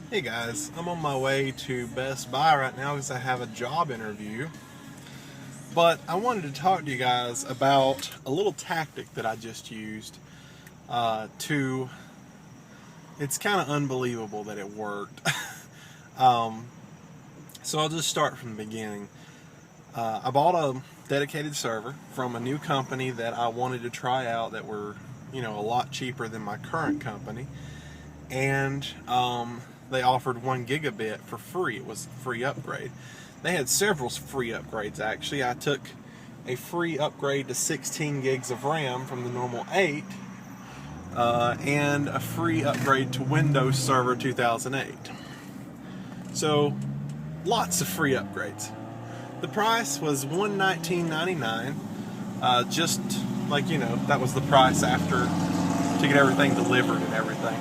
Hey guys, I'm on my way to Best Buy right now because I have a job interview. But I wanted to talk to you guys about a little tactic that I just used to. It's kind of unbelievable that it worked. um, so I'll just start from the beginning. I bought a dedicated server from a new company that I wanted to try out that were, a lot cheaper than my current company. And they offered 1 gigabit for free. It was a free upgrade. They had several free upgrades actually. I took a free upgrade to 16 gigs of RAM from the normal 8, and a free upgrade to Windows Server 2008. So lots of free upgrades. The price was $119.99. Just like, that was the price after to get everything delivered and everything.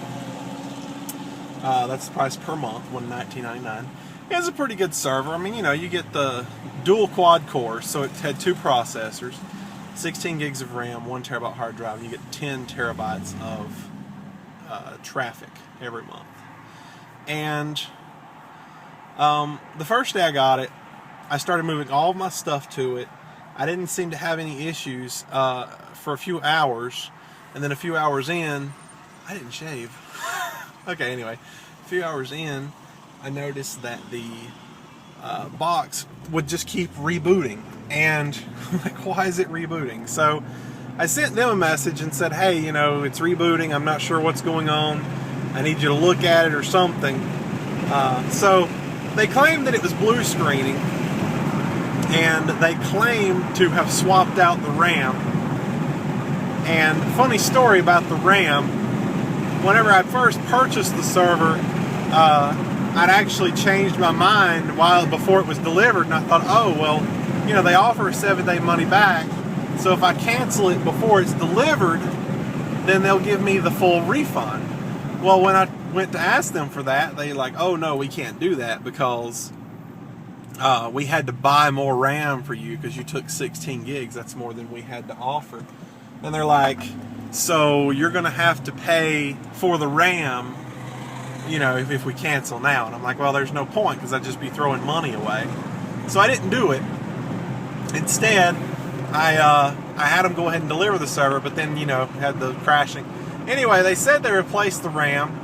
That's the price per month, $119.99. It's a pretty good server. I mean, you get the dual quad core, so it had two processors, 16 gigs of RAM, 1 terabyte hard drive, and you get 10 terabytes of traffic every month. And the first day I got it, I started moving all of my stuff to it. I didn't seem to have any issues for a few hours, and then a few hours in, I didn't shave. Okay, anyway, a few hours in, I noticed that the box would just keep rebooting. And I'm like, why is it rebooting? So I sent them a message and said, hey, it's rebooting. I'm not sure what's going on. I need you to look at it or something. So they claimed that it was blue screening, and they claimed to have swapped out the RAM. And funny story about the RAM, whenever I first purchased the server, I'd actually changed my mind before it was delivered, and I thought, oh, well, they offer a 7-day money back, so if I cancel it before it's delivered, then they'll give me the full refund. Well, when I went to ask them for that, they like, oh, no, we can't do that because we had to buy more RAM for you because you took 16 gigs. That's more than we had to offer. And they're like, so you're going to have to pay for the RAM, if we cancel now. And I'm like, well, there's no point because I'd just be throwing money away. So I didn't do it. Instead, I had them go ahead and deliver the server, but then, had the crashing. Anyway, they said they replaced the RAM,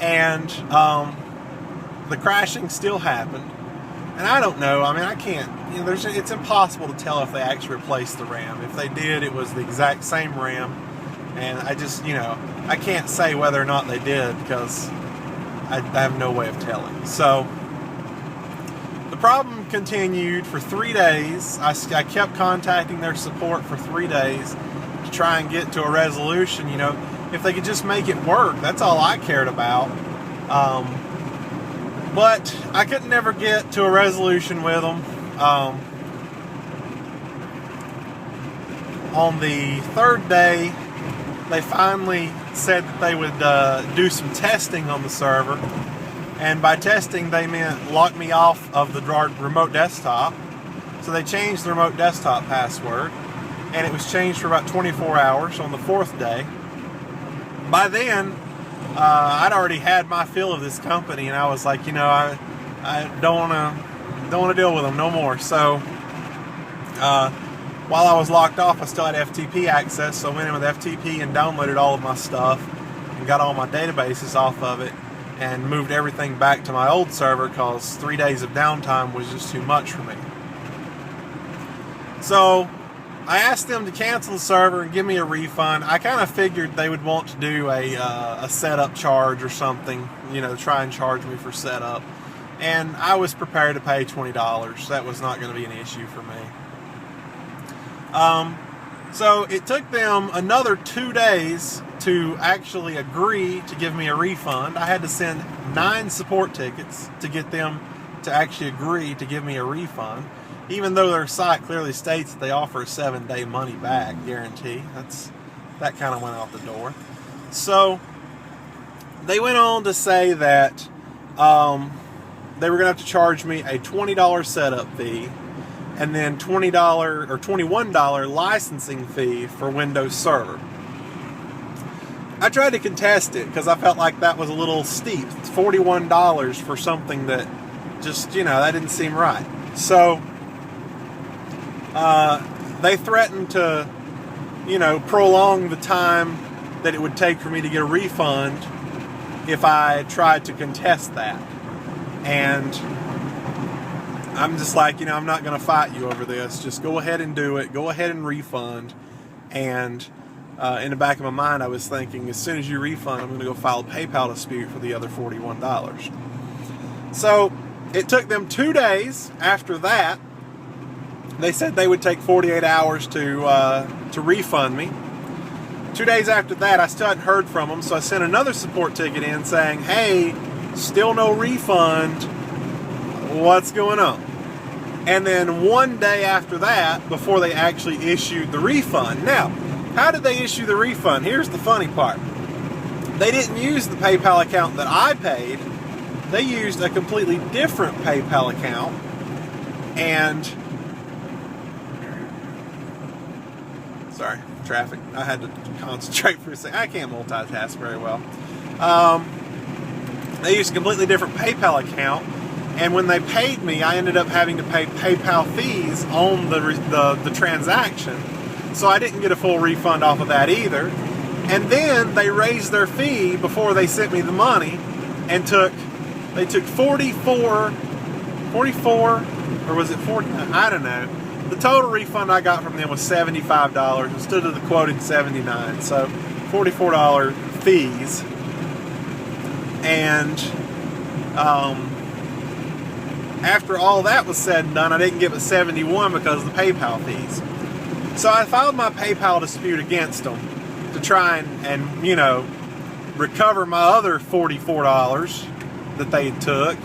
and the crashing still happened. And I don't know. I mean, I can't. It's impossible to tell if they actually replaced the RAM. If they did, it was the exact same RAM. And I just, I can't say whether or not they did because I have no way of telling. So the problem continued for 3 days. I kept contacting their support for 3 days to try and get to a resolution. If they could just make it work, that's all I cared about. But I could never get to a resolution with them. On the third day, they finally said that they would do some testing on the server. And by testing, they meant lock me off of the remote desktop. So they changed the remote desktop password. And it was changed for about 24 hours on the fourth day. By then, I'd already had my fill of this company, and I was like, I don't want to deal with them no more. So while I was locked off, I still had FTP access, so I went in with FTP and downloaded all of my stuff and got all my databases off of it and moved everything back to my old server because 3 days of downtime was just too much for me. So I asked them to cancel the server and give me a refund. I kind of figured they would want to do a setup charge or something, try and charge me for setup. And I was prepared to pay $20. That was not going to be an issue for me. So it took them another 2 days to actually agree to give me a refund. I had to send 9 support tickets to get them to actually agree to give me a refund, even though their site clearly states that they offer a 7-day money back guarantee. That kind of went out the door. So they went on to say that they were going to have to charge me a $20 setup fee and then $20 or $21 licensing fee for Windows Server. I tried to contest it because I felt like that was a little steep. It's $41 for something that just, that didn't seem right. So they threatened to, prolong the time that it would take for me to get a refund if I tried to contest that. And I'm just like, I'm not going to fight you over this. Just go ahead and do it. Go ahead and refund. And in the back of my mind, I was thinking, as soon as you refund, I'm going to go file a PayPal dispute for the other $41. So it took them 2 days after that. They said they would take 48 hours to refund me. 2 days after that, I still hadn't heard from them, so I sent another support ticket in saying, hey, still no refund. What's going on? And then 1 day after that, before they actually issued the refund. Now, how did they issue the refund? Here's the funny part. They didn't use the PayPal account that I paid. They used a completely different PayPal account. And sorry, traffic. I had to concentrate for a second. I can't multitask very well. They used a completely different PayPal account, and when they paid me, I ended up having to pay PayPal fees on the transaction, so I didn't get a full refund off of that either. And then they raised their fee before they sent me the money, and they took 44, or was it 40? I don't know. The total refund I got from them was $75 instead of the quoted $79, so $44 fees. And after all that was said and done, I didn't get but $71 because of the PayPal fees. So I filed my PayPal dispute against them to try and recover my other $44 that they took.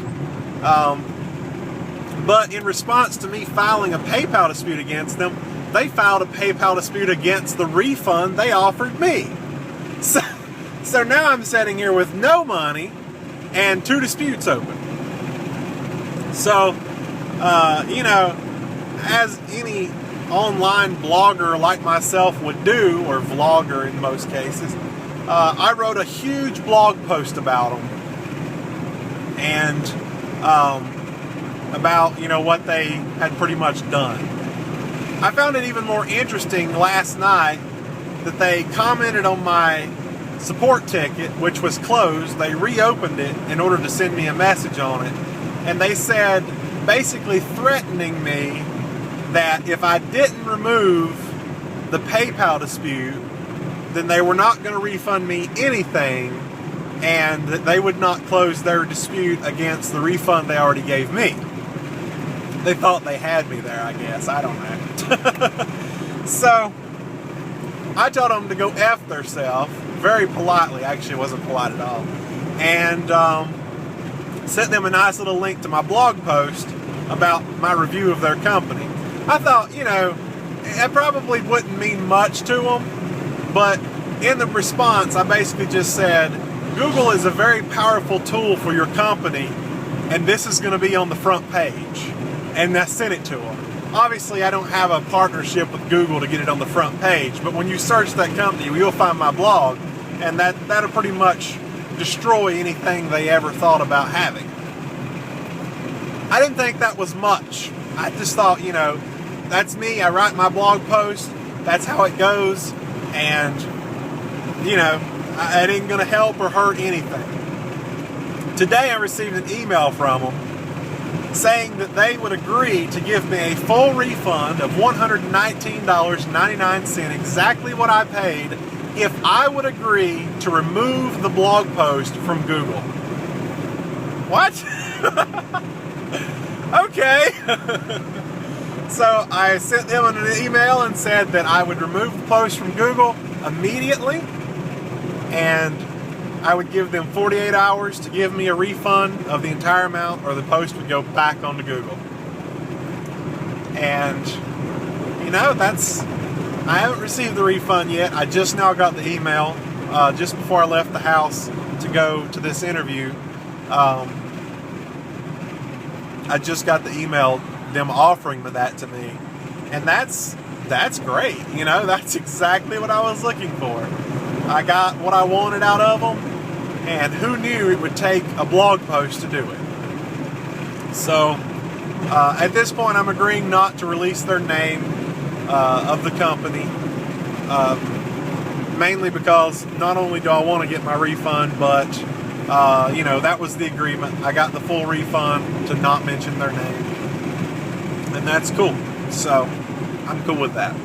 But in response to me filing a PayPal dispute against them, they filed a PayPal dispute against the refund they offered me. So now I'm sitting here with no money and 2 disputes open. So, as any online blogger like myself would do, or vlogger in most cases, I wrote a huge blog post about them. And about what they had pretty much done. I found it even more interesting last night that they commented on my support ticket, which was closed. They reopened it in order to send me a message on it, and they said, basically threatening me that if I didn't remove the PayPal dispute, then they were not going to refund me anything, and that they would not close their dispute against the refund they already gave me. They thought they had me there, I guess. I don't know. So I told them to go F theirself, very politely. Actually, it wasn't polite at all. And sent them a nice little link to my blog post about my review of their company. I thought, it probably wouldn't mean much to them, but in the response, I basically just said, Google is a very powerful tool for your company, and this is going to be on the front page. And I sent it to them. Obviously, I don't have a partnership with Google to get it on the front page, but when you search that company, you'll find my blog, and that'll pretty much destroy anything they ever thought about having. I didn't think that was much. I just thought, that's me. I write my blog post. That's how it goes. And, it ain't going to help or hurt anything. Today, I received an email from them saying that they would agree to give me a full refund of $119.99, exactly what I paid, if I would agree to remove the blog post from Google. What? Okay. So I sent them an email and said that I would remove the post from Google immediately, and I would give them 48 hours to give me a refund of the entire amount, or the post would go back onto Google. And, I haven't received the refund yet. I just now got the email just before I left the house to go to this interview. I just got the email, them offering that to me. And that's great. That's exactly what I was looking for. I got what I wanted out of them, and who knew it would take a blog post to do it. So at this point, I'm agreeing not to release their name of the company, mainly because not only do I want to get my refund, but that was the agreement. I got the full refund to not mention their name, and that's cool. So I'm cool with that.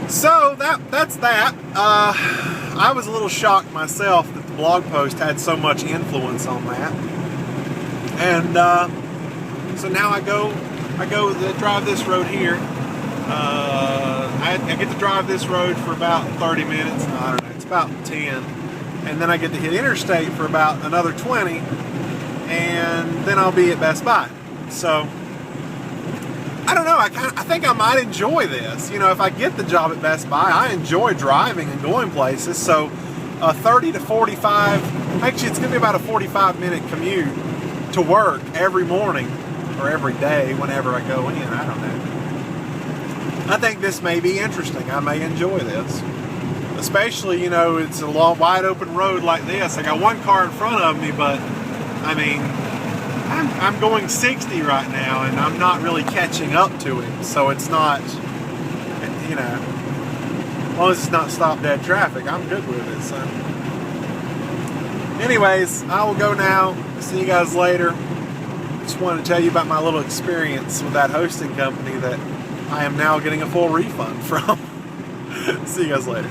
So that's that. I was a little shocked myself that the blog post had so much influence on that. And so now I drive this road here. I get to drive this road for about 30 minutes. No, I don't know. It's about 10. And then I get to hit interstate for about another 20. And then I'll be at Best Buy. So I don't know. I think I might enjoy this. If I get the job at Best Buy, I enjoy driving and going places. So a 30 to 45, actually it's going to be about a 45-minute commute to work every morning or every day whenever I go in. I don't know. I think this may be interesting. I may enjoy this. Especially, it's a long, wide open road like this. I got one car in front of me, but I mean, I'm going 60 right now, and I'm not really catching up to him. So it's not, as long as it's not stop dead traffic, I'm good with it. So, anyways, I will go now. See you guys later. Just wanted to tell you about my little experience with that hosting company that I am now getting a full refund from. See you guys later.